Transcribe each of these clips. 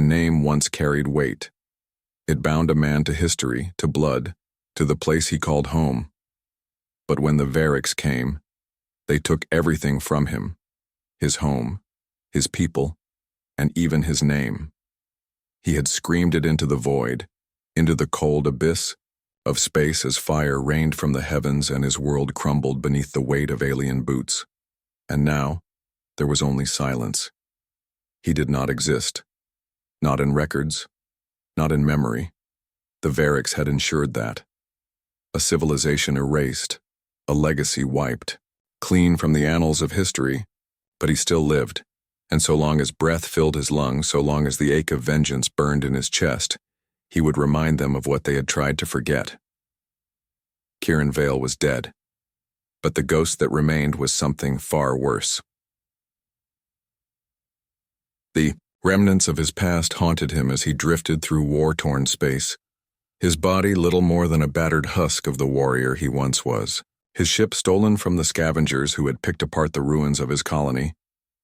name once carried weight. It bound a man to history, to blood, to the place he called home. But when the Variks came, they took everything from him: his home, his people, and even his name. He had screamed it into the void, into the cold abyss of space as fire rained from the heavens and his world crumbled beneath the weight of alien boots. And now, there was only silence. He did not exist. Not in records, not in memory. The Variks had ensured that. A civilization erased, a legacy wiped, clean from the annals of history, but he still lived, and so long as breath filled his lungs, so long as the ache of vengeance burned in his chest, he would remind them of what they had tried to forget. Kieran Vale was dead, but the ghost that remained was something far worse. The remnants of his past haunted him as he drifted through war-torn space, his body little more than a battered husk of the warrior he once was. His ship, stolen from the scavengers who had picked apart the ruins of his colony,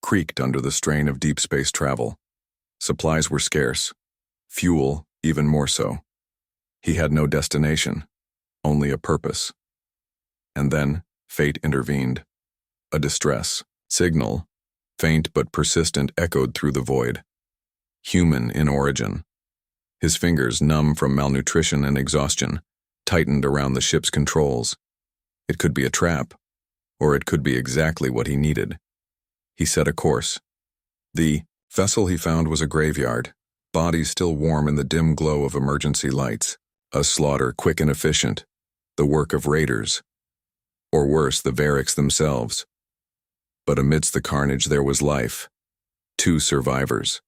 creaked under the strain of deep space travel. Supplies were scarce, fuel even more so. He had no destination, only a purpose. And then fate intervened. A distress signal, faint but persistent, echoed through the void. Human in origin. His fingers, numb from malnutrition and exhaustion, tightened around the ship's controls. It could be a trap, or it could be exactly what he needed. He set a course. The vessel he found was a graveyard, bodies still warm in the dim glow of emergency lights. A slaughter quick and efficient, the work of raiders. Or worse, the Variks themselves. But amidst the carnage there was life. 2 survivors.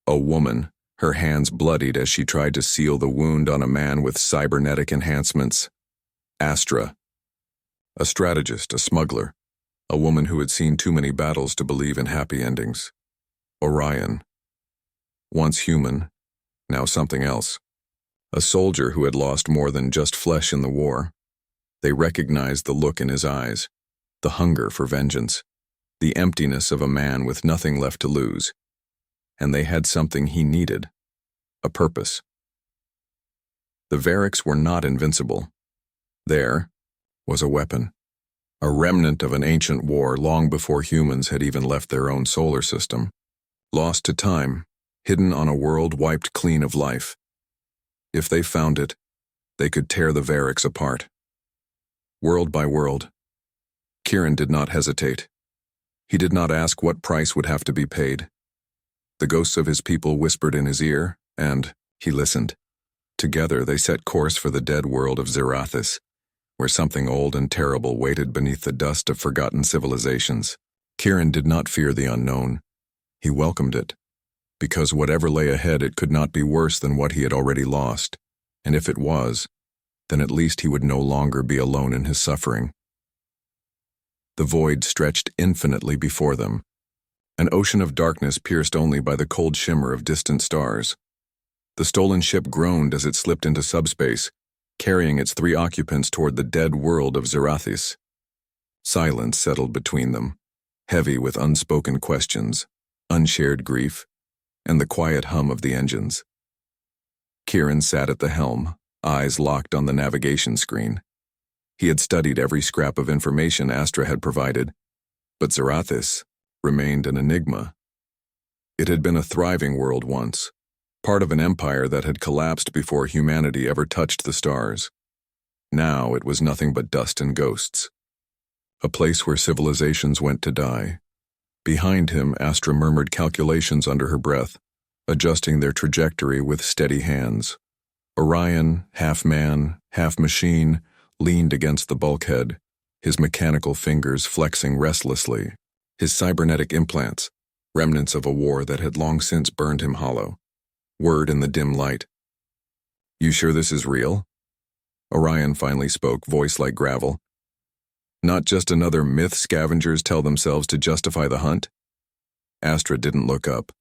A woman, her hands bloodied as she tried to seal the wound on a man with cybernetic enhancements. Astra. A strategist, a smuggler, a woman who had seen too many battles to believe in happy endings. Orion. Once human, now something else. A soldier who had lost more than just flesh in the war. They recognized the look in his eyes, the hunger for vengeance, the emptiness of a man with nothing left to lose. And they had something he needed, a purpose. The Variks were not invincible. There was a weapon, a remnant of an ancient war long before humans had even left their own solar system, lost to time, hidden on a world wiped clean of life. If they found it, they could tear the Variks apart. World by world. Kieran did not hesitate. He did not ask what price would have to be paid. The ghosts of his people whispered in his ear, and he listened. Together they set course for the dead world of Zerathis, where something old and terrible waited beneath the dust of forgotten civilizations. Kieran did not fear the unknown. He welcomed it, because whatever lay ahead, it could not be worse than what he had already lost, and if it was, then at least he would no longer be alone in his suffering. The void stretched infinitely before them, an ocean of darkness pierced only by the cold shimmer of distant stars. The stolen ship groaned as it slipped into subspace, carrying its 3 occupants toward the dead world of Zerathis. Silence settled between them, heavy with unspoken questions, unshared grief, and the quiet hum of the engines. Kieran sat at the helm, eyes locked on the navigation screen. He had studied every scrap of information Astra had provided, but Zerathis remained an enigma. It had been a thriving world once, part of an empire that had collapsed before humanity ever touched the stars. Now it was nothing but dust and ghosts. A place where civilizations went to die. Behind him, Astra murmured calculations under her breath, adjusting their trajectory with steady hands. Orion, half man, half machine, leaned against the bulkhead, his mechanical fingers flexing restlessly, his cybernetic implants, remnants of a war that had long since burned him hollow. Word in the dim light. "You sure this is real?" Orion finally spoke, voice like gravel. "Not just another myth scavengers tell themselves to justify the hunt?" Astra didn't look up.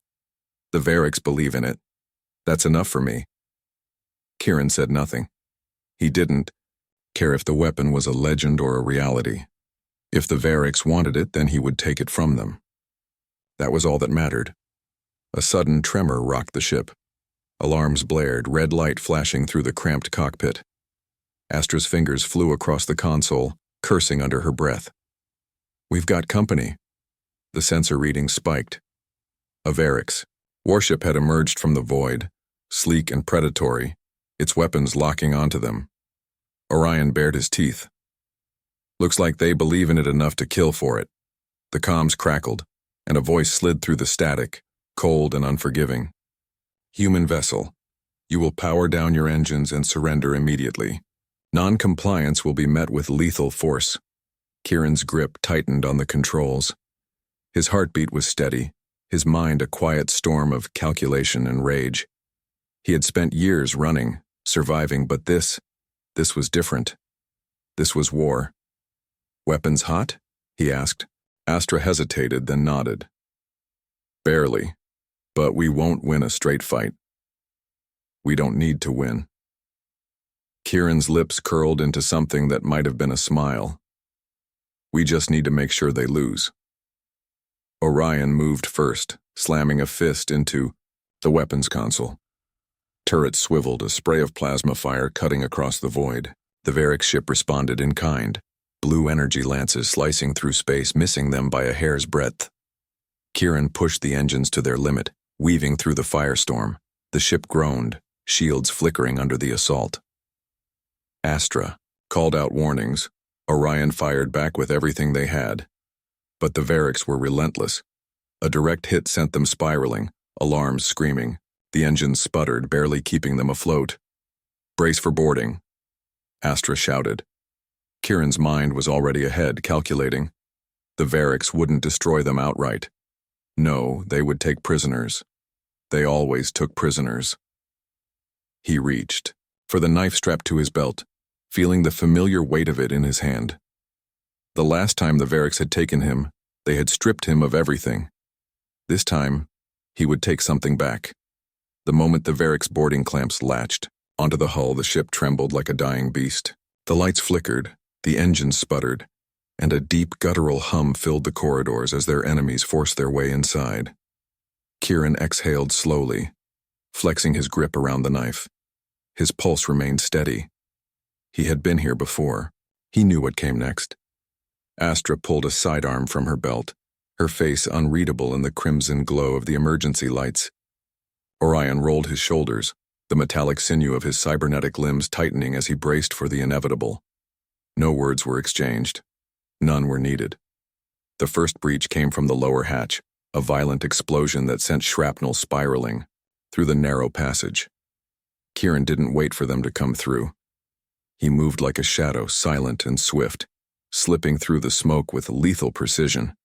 "The Variks believe in it. That's enough for me." Kieran said nothing. He didn't care if the weapon was a legend or a reality. If the Variks wanted it, then he would take it from them. That was all that mattered. A sudden tremor rocked the ship. Alarms blared, red light flashing through the cramped cockpit. Astra's fingers flew across the console, cursing under her breath. "We've got company." The sensor reading spiked. A Varix warship had emerged from the void, sleek and predatory, its weapons locking onto them. Orion bared his teeth. "Looks like they believe in it enough to kill for it." The comms crackled, and a voice slid through the static, cold and unforgiving. "Human vessel, you will power down your engines and surrender immediately. Non-compliance will be met with lethal force." Kieran's grip tightened on the controls. His heartbeat was steady, his mind a quiet storm of calculation and rage. He had spent years running, surviving, but this was different. This was war. "Weapons hot?" he asked. Astra hesitated, then nodded. "Barely, but we won't win a straight fight. We don't need to win." Kieran's lips curled into something that might have been a smile. "We just need to make sure they lose." Orion moved first, slamming a fist into the weapons console. Turrets swiveled, a spray of plasma fire cutting across the void. The Varix ship responded in kind, blue energy lances slicing through space, missing them by a hair's breadth. Kieran pushed the engines to their limit, weaving through the firestorm. The ship groaned, shields flickering under the assault. Astra called out warnings. Orion fired back with everything they had. But the Varix were relentless. A direct hit sent them spiraling, alarms screaming. The engines sputtered, barely keeping them afloat. "Brace for boarding," Astra shouted. Kieran's mind was already ahead, calculating. The Varix wouldn't destroy them outright. No, they would take prisoners. They always took prisoners. He reached for the knife strapped to his belt, feeling the familiar weight of it in his hand. The last time the Varix had taken him, they had stripped him of everything. This time, he would take something back. The moment the Varix boarding clamps latched onto the hull, the ship trembled like a dying beast. The lights flickered, the engines sputtered, and a deep guttural hum filled the corridors as their enemies forced their way inside. Kieran exhaled slowly, flexing his grip around the knife. His pulse remained steady. He had been here before. He knew what came next. Astra pulled a sidearm from her belt, her face unreadable in the crimson glow of the emergency lights. Orion rolled his shoulders, the metallic sinew of his cybernetic limbs tightening as he braced for the inevitable. No words were exchanged. None were needed. The first breach came from the lower hatch, a violent explosion that sent shrapnel spiraling through the narrow passage. Kieran didn't wait for them to come through. He moved like a shadow, silent and swift, slipping through the smoke with lethal precision.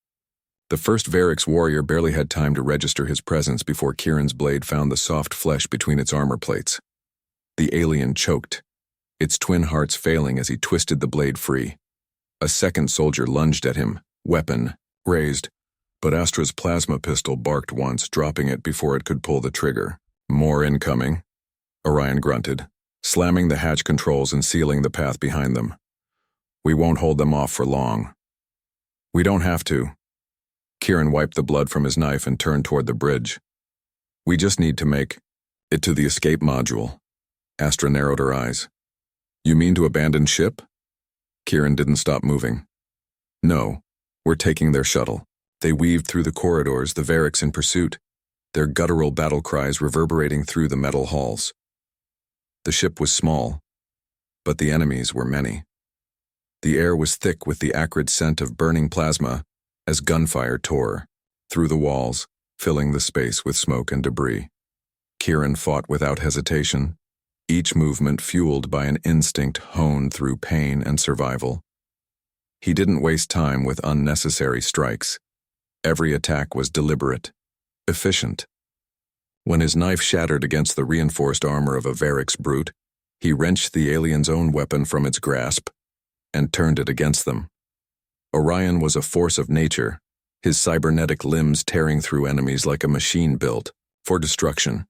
The first Varix warrior barely had time to register his presence before Kieran's blade found the soft flesh between its armor plates. The alien choked, its twin hearts failing as he twisted the blade free. A second soldier lunged at him, weapon raised, but Astra's plasma pistol barked once, dropping it before it could pull the trigger. "More incoming," Orion grunted, slamming the hatch controls and sealing the path behind them. "We won't hold them off for long." "We don't have to." Kieran wiped the blood from his knife and turned toward the bridge. "We just need to make it to the escape module." Astra narrowed her eyes. "You mean to abandon ship?" Kieran didn't stop moving. "No, we're taking their shuttle." They weaved through the corridors, the Varix in pursuit, their guttural battle cries reverberating through the metal halls. The ship was small, but the enemies were many. The air was thick with the acrid scent of burning plasma as gunfire tore through the walls, filling the space with smoke and debris. Kieran fought without hesitation, each movement fueled by an instinct honed through pain and survival. He didn't waste time with unnecessary strikes. Every attack was deliberate, efficient. When his knife shattered against the reinforced armor of a Varix brute, he wrenched the alien's own weapon from its grasp and turned it against them. Orion was a force of nature, his cybernetic limbs tearing through enemies like a machine built for destruction.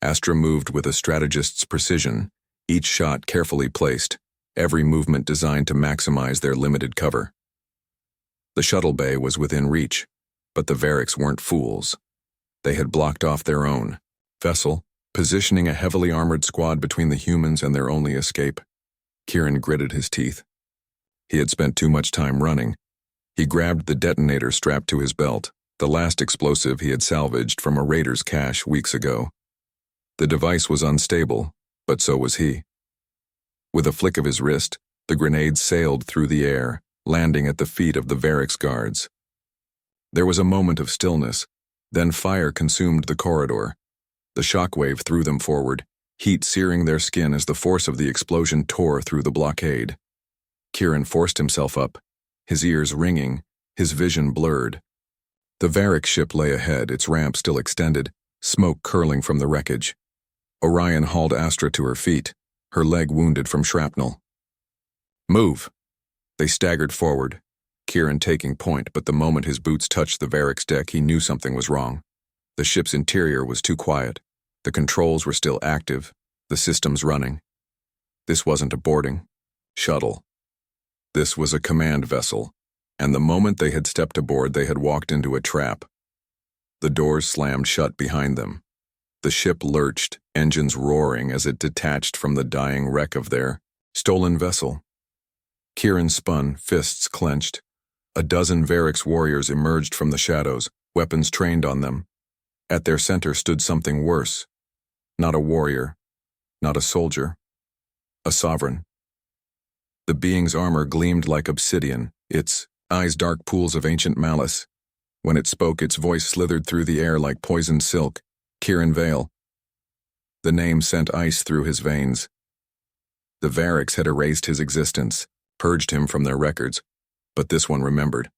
Astra moved with a strategist's precision, each shot carefully placed, every movement designed to maximize their limited cover. The shuttle bay was within reach, but the Varix weren't fools. They had blocked off their own vessel, positioning a heavily armored squad between the humans and their only escape. Kieran gritted his teeth. He had spent too much time running. He grabbed the detonator strapped to his belt, the last explosive he had salvaged from a raider's cache weeks ago. The device was unstable, but so was he. With a flick of his wrist, the grenade sailed through the air, landing at the feet of the Varix guards. There was a moment of stillness, then fire consumed the corridor. The shockwave threw them forward, heat searing their skin as the force of the explosion tore through the blockade. Kieran forced himself up, his ears ringing, his vision blurred. The Varix ship lay ahead, its ramp still extended, smoke curling from the wreckage. Orion hauled Astra to her feet, her leg wounded from shrapnel. "Move!" They staggered forward, Kieran taking point, but the moment his boots touched the Varix deck, he knew something was wrong. The ship's interior was too quiet. The controls were still active, the systems running. This wasn't a boarding shuttle. This was a command vessel, and the moment they had stepped aboard, they had walked into a trap. The doors slammed shut behind them. The ship lurched, engines roaring as it detached from the dying wreck of their stolen vessel. Kieran spun, fists clenched. A dozen Varix warriors emerged from the shadows, weapons trained on them. At their center stood something worse. Not a warrior, not a soldier, a sovereign. The being's armor gleamed like obsidian, its eyes dark pools of ancient malice. When it spoke, its voice slithered through the air like poisoned silk. Kieran Vale. The name sent ice through his veins. The Varix had erased his existence, purged him from their records, but this one remembered.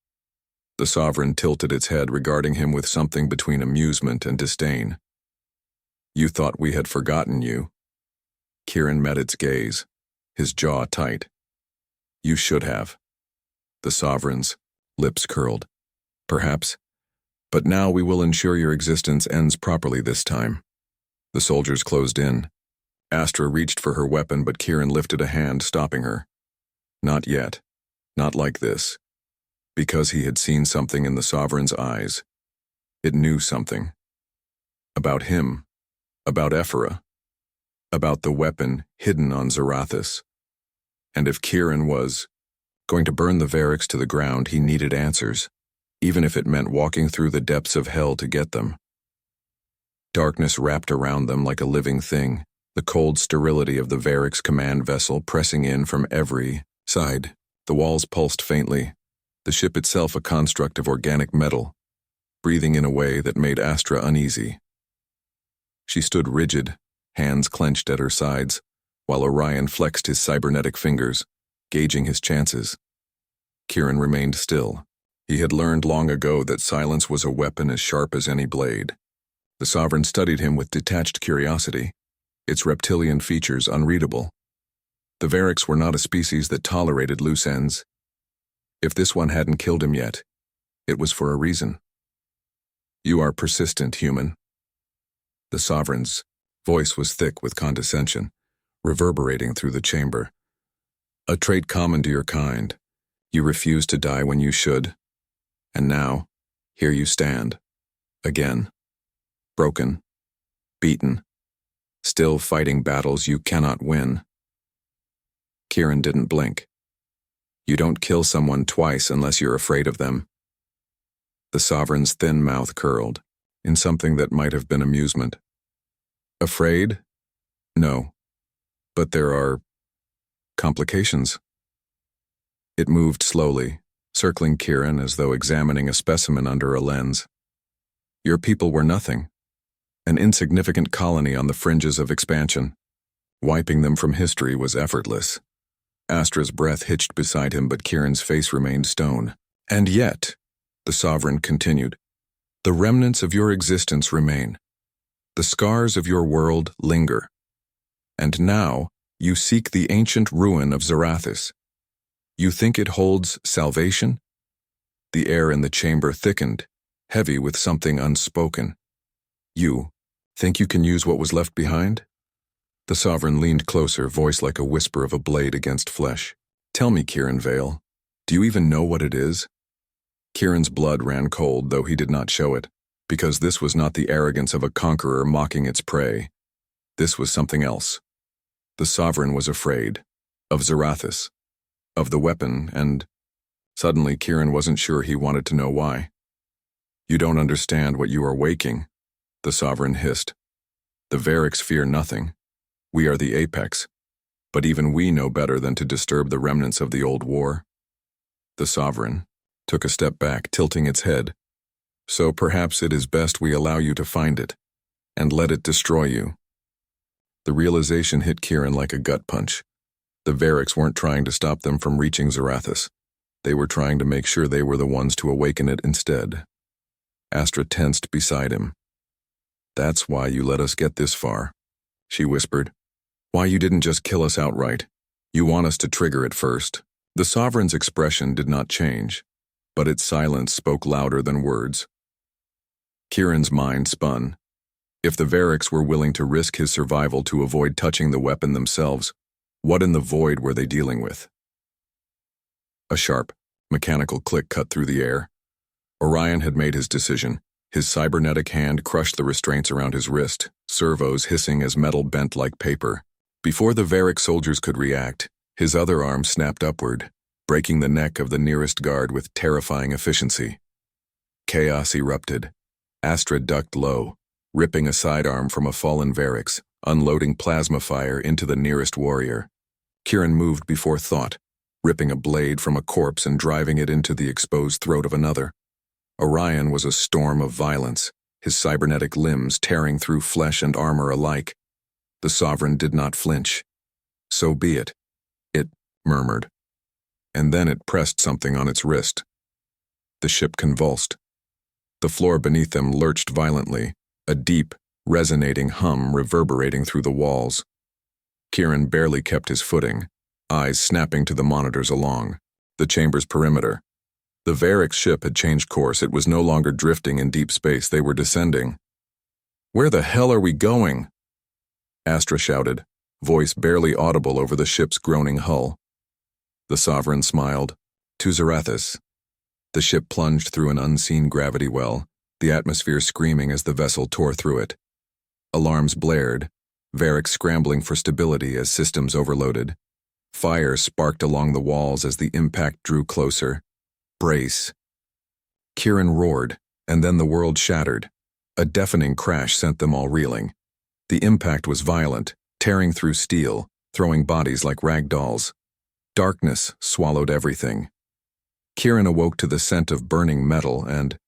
The sovereign tilted its head, regarding him with something between amusement and disdain. "You thought we had forgotten you." Kieran met its gaze, his jaw tight. "You should have." The sovereign's lips curled. "Perhaps. But now we will ensure your existence ends properly this time." The soldiers closed in. Astra reached for her weapon, but Kieran lifted a hand, stopping her. Not yet. Not like this. Because he had seen something in the sovereign's eyes. It knew something. About him. About Ephora. About the weapon hidden on Zarathus. And if Kieran was going to burn the Varix to the ground, he needed answers, even if it meant walking through the depths of hell to get them. Darkness wrapped around them like a living thing, the cold sterility of the Varix command vessel pressing in from every side. The walls pulsed faintly, the ship itself a construct of organic metal, breathing in a way that made Astra uneasy. She stood rigid, hands clenched at her sides, while Orion flexed his cybernetic fingers, gauging his chances. Kieran remained still. He had learned long ago that silence was a weapon as sharp as any blade. The sovereign studied him with detached curiosity, its reptilian features unreadable. The Varix were not a species that tolerated loose ends. If this one hadn't killed him yet, it was for a reason. "You are persistent, human." The sovereign's voice was thick with condescension, reverberating through the chamber. "A trait common to your kind. You refuse to die when you should. And now, here you stand. Again. Broken. Beaten. Still fighting battles you cannot win." Kieran didn't blink. "You don't kill someone twice unless you're afraid of them." The sovereign's thin mouth curled, in something that might have been amusement. "Afraid? No. But there are complications." It moved slowly, circling Kieran as though examining a specimen under a lens. "Your people were nothing. An insignificant colony on the fringes of expansion. Wiping them from history was effortless." Astra's breath hitched beside him, but Kieran's face remained stone. "And yet," the sovereign continued, "the remnants of your existence remain. The scars of your world linger. And now you seek the ancient ruin of Zarathus. You think it holds salvation?" The air in the chamber thickened, heavy with something unspoken. "You think you can use what was left behind?" The sovereign leaned closer, voice like a whisper of a blade against flesh. "Tell me, Kieran Vale, do you even know what it is?" Kieran's blood ran cold, though he did not show it, because this was not the arrogance of a conqueror mocking its prey. This was something else. The sovereign was afraid. Of Zarathus. Of the weapon, and suddenly Kieran wasn't sure he wanted to know why. "You don't understand what you are waking," the sovereign hissed. "The Variks fear nothing. We are the apex. But even we know better than to disturb the remnants of the old war." The sovereign took a step back, tilting its head. "So perhaps it is best we allow you to find it, and let it destroy you." The realization hit Kieran like a gut punch. The Variks weren't trying to stop them from reaching Zarathus. They were trying to make sure they were the ones to awaken it instead. Astra tensed beside him. "That's why you let us get this far," she whispered. "Why you didn't just kill us outright. You want us to trigger it first." The sovereign's expression did not change, but its silence spoke louder than words. Kieran's mind spun. If the Variks were willing to risk his survival to avoid touching the weapon themselves, what in the void were they dealing with? A sharp, mechanical click cut through the air. Orion had made his decision. His cybernetic hand crushed the restraints around his wrist, servos hissing as metal bent like paper. Before the Varik soldiers could react, his other arm snapped upward, breaking the neck of the nearest guard with terrifying efficiency. Chaos erupted. Astra ducked low, ripping a sidearm from a fallen Variks, unloading plasma fire into the nearest warrior. Kieran moved before thought, ripping a blade from a corpse and driving it into the exposed throat of another. Orion was a storm of violence, his cybernetic limbs tearing through flesh and armor alike. The sovereign did not flinch. "So be it," it murmured. And then it pressed something on its wrist. The ship convulsed. The floor beneath them lurched violently, a deep, resonating hum reverberating through the walls. Kieran barely kept his footing, eyes snapping to the monitors along the chamber's perimeter. The Variks ship had changed course. It was no longer drifting in deep space. They were descending. "Where the hell are we going?" Astra shouted, voice barely audible over the ship's groaning hull. The sovereign smiled. "To Zarathus." The ship plunged through an unseen gravity well, the atmosphere screaming as the vessel tore through it. Alarms blared, Variks scrambling for stability as systems overloaded. Fire sparked along the walls as the impact drew closer. "Brace." Kieran roared, and then the world shattered. A deafening crash sent them all reeling. The impact was violent, tearing through steel, throwing bodies like rag dolls. Darkness swallowed everything. Kieran awoke to the scent of burning metal and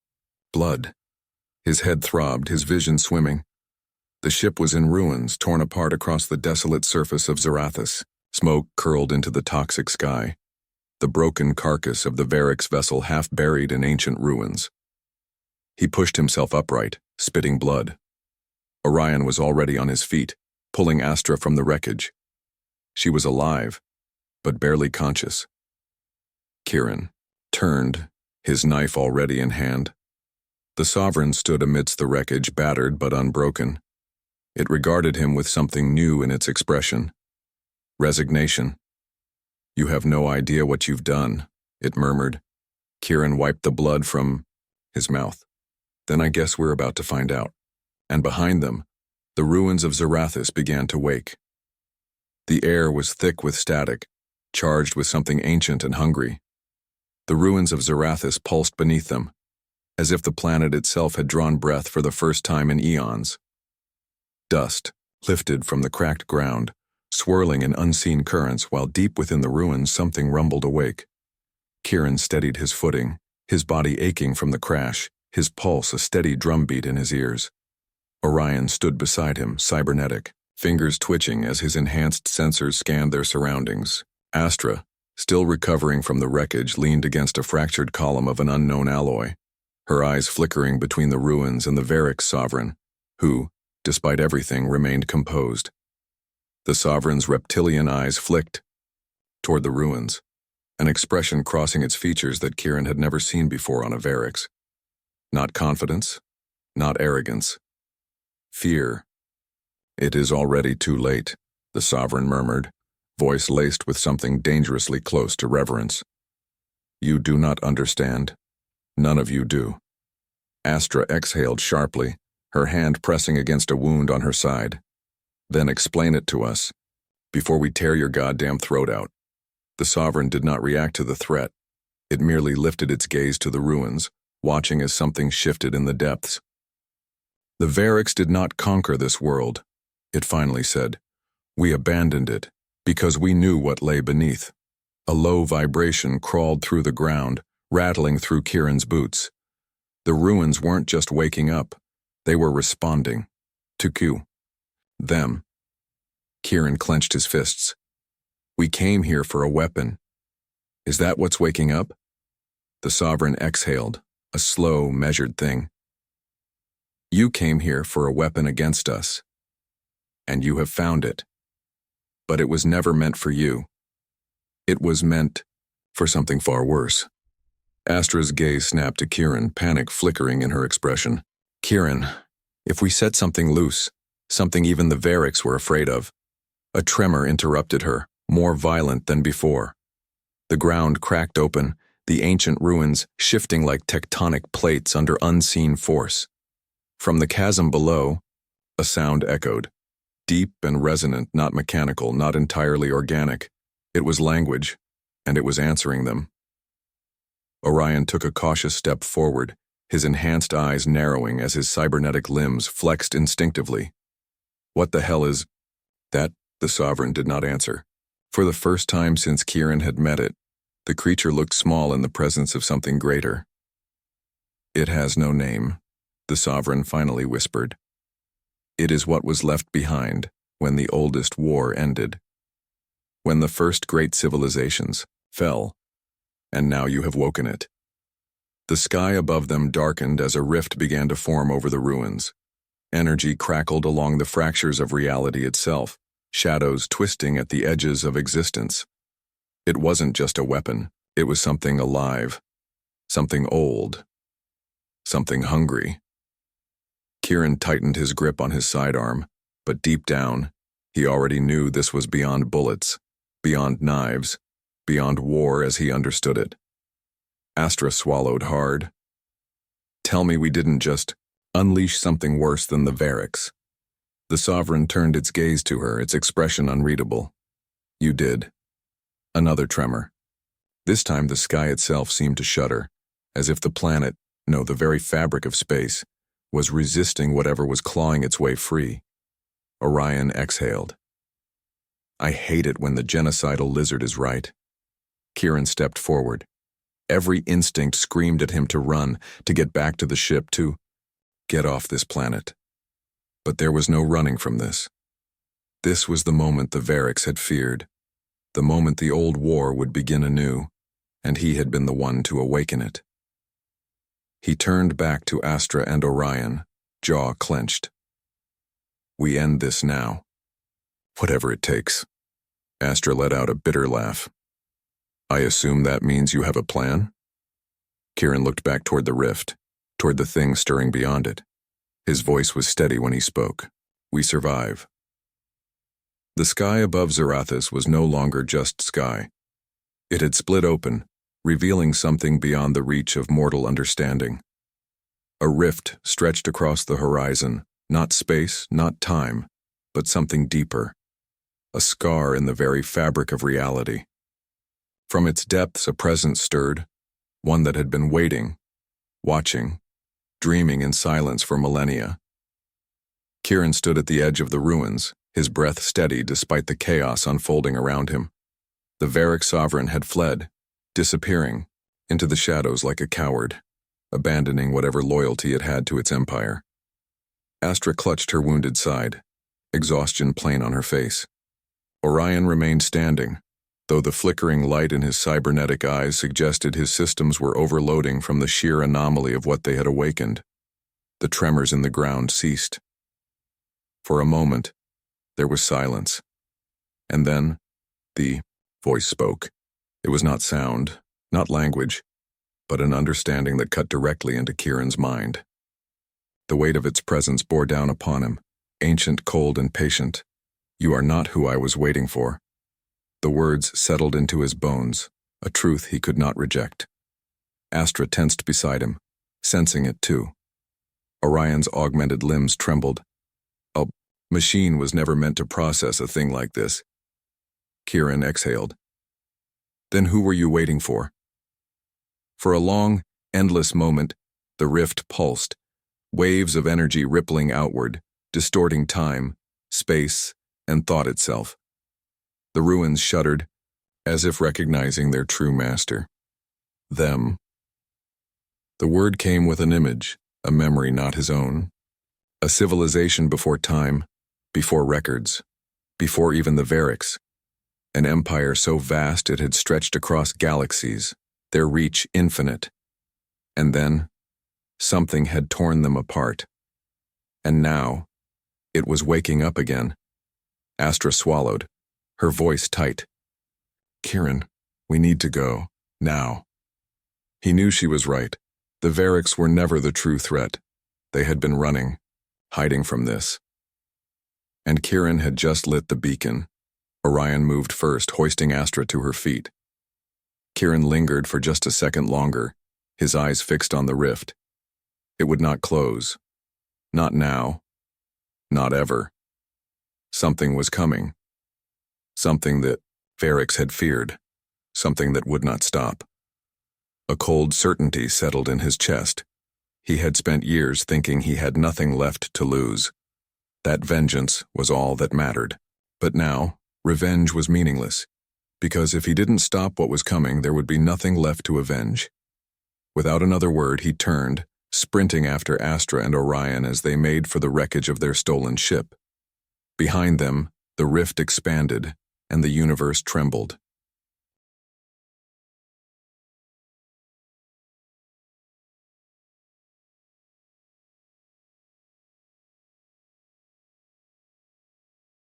blood. His head throbbed, his vision swimming. The ship was in ruins, torn apart across the desolate surface of Zarathus. Smoke curled into the toxic sky. The broken carcass of the Variks vessel half buried in ancient ruins. He pushed himself upright, spitting blood. Orion was already on his feet, pulling Astra from the wreckage. She was alive, but barely conscious. Kieran turned, his knife already in hand. The sovereign stood amidst the wreckage, battered but unbroken. It regarded him with something new in its expression. Resignation. "You have no idea what you've done," it murmured. Kieran wiped the blood from his mouth. "Then I guess we're about to find out." And behind them, the ruins of Zarathus began to wake. The air was thick with static, charged with something ancient and hungry. The ruins of Zarathus pulsed beneath them, as if the planet itself had drawn breath for the first time in eons. Dust lifted from the cracked ground, swirling in unseen currents, while deep within the ruins something rumbled awake. Kieran steadied his footing, his body aching from the crash, his pulse a steady drumbeat in his ears. Orion stood beside him, cybernetic, fingers twitching as his enhanced sensors scanned their surroundings. Astra, still recovering from the wreckage, leaned against a fractured column of an unknown alloy, her eyes flickering between the ruins and the Variks sovereign, who, despite everything, remained composed. The sovereign's reptilian eyes flicked toward the ruins, an expression crossing its features that Kieran had never seen before on a Variks. Not confidence, not arrogance. Fear. "It is already too late," the sovereign murmured, voice laced with something dangerously close to reverence. "You do not understand. None of you do. Astra exhaled sharply, her hand pressing against a wound on her side. Then explain it to us, before we tear your goddamn throat out. The Sovereign did not react to the threat. It merely lifted its gaze to the ruins, watching as something shifted in the depths. The Varix did not conquer this world, it finally said. We abandoned it, because we knew what lay beneath. A low vibration crawled through the ground, rattling through Kieran's boots. The ruins weren't just waking up, they were responding. To Q. Them. Kieran clenched his fists. We came here for a weapon. Is that what's waking up? The Sovereign exhaled, a slow, measured thing. You came here for a weapon against us. And you have found it. But it was never meant for you. It was meant for something far worse. Astra's gaze snapped to Kieran, panic flickering in her expression. Kieran, if we set something loose, something even the Varix were afraid of. A tremor interrupted her, more violent than before. The ground cracked open, the ancient ruins shifting like tectonic plates under unseen force. From the chasm below, a sound echoed. Deep and resonant, not mechanical, not entirely organic. It was language, and it was answering them. Orion took a cautious step forward, his enhanced eyes narrowing as his cybernetic limbs flexed instinctively. What the hell is that? The Sovereign did not answer. For the first time since Kieran had met it, the creature looked small in the presence of something greater. It has no name, the Sovereign finally whispered. It is what was left behind when the oldest war ended. When the first great civilizations fell, and now you have woken it. The sky above them darkened as a rift began to form over the ruins. Energy crackled along the fractures of reality itself, shadows twisting at the edges of existence. It wasn't just a weapon, it was something alive, something old, something hungry. Kieran tightened his grip on his sidearm, but deep down, he already knew this was beyond bullets, beyond knives, beyond war as he understood it. Astra swallowed hard. Tell me we didn't just unleash something worse than the Varix. The Sovereign turned its gaze to her, its expression unreadable. You did. Another tremor. This time the sky itself seemed to shudder, as if the planet, no, the very fabric of space, was resisting whatever was clawing its way free. Orion exhaled. I hate it when the genocidal lizard is right. Kieran stepped forward. Every instinct screamed at him to run, to get back to the ship, to get off this planet. But there was no running from this. This was the moment the Varix had feared, the moment the old war would begin anew, and he had been the one to awaken it. He turned back to Astra and Orion, jaw clenched. We end this now. Whatever it takes. Astra let out a bitter laugh. I assume that means you have a plan? Kieran looked back toward the rift, toward the thing stirring beyond it. His voice was steady when he spoke. We survive. The sky above Zarathus was no longer just sky. It had split open, revealing something beyond the reach of mortal understanding. A rift stretched across the horizon, not space, not time, but something deeper. A scar in the very fabric of reality. From its depths a presence stirred, one that had been waiting, watching, dreaming in silence for millennia. Kieran stood at the edge of the ruins, his breath steady despite the chaos unfolding around him. The Varix Sovereign had fled, disappearing, into the shadows like a coward, abandoning whatever loyalty it had to its empire. Astra clutched her wounded side, exhaustion plain on her face. Orion remained standing, though the flickering light in his cybernetic eyes suggested his systems were overloading from the sheer anomaly of what they had awakened. The tremors in the ground ceased. For a moment, there was silence. And then, the voice spoke. It was not sound, not language, but an understanding that cut directly into Kieran's mind. The weight of its presence bore down upon him, ancient, cold, and patient. You are not who I was waiting for. The words settled into his bones, a truth he could not reject. Astra tensed beside him, sensing it too. Orion's augmented limbs trembled. A machine was never meant to process a thing like this. Kieran exhaled. Then who were you waiting for? For a long, endless moment, the rift pulsed, waves of energy rippling outward, distorting time, space, and thought itself. The ruins shuddered, as if recognizing their true master. Them. The word came with an image, a memory not his own. A civilization before time, before records, before even the Variks. An empire so vast it had stretched across galaxies, their reach infinite. And then, something had torn them apart. And now, it was waking up again. Astra swallowed, her voice tight. Kieran, we need to go, now. He knew she was right. The Variks were never the true threat. They had been running, hiding from this. And Kieran had just lit the beacon. Orion moved first, hoisting Astra to her feet. Kieran lingered for just a second longer, his eyes fixed on the rift. It would not close. Not now. Not ever. Something was coming. Something that Variks had feared. Something that would not stop. A cold certainty settled in his chest. He had spent years thinking he had nothing left to lose. That vengeance was all that mattered. But now, revenge was meaningless, because if he didn't stop what was coming, there would be nothing left to avenge. Without another word, he turned, sprinting after Astra and Orion as they made for the wreckage of their stolen ship. Behind them, the rift expanded, and the universe trembled.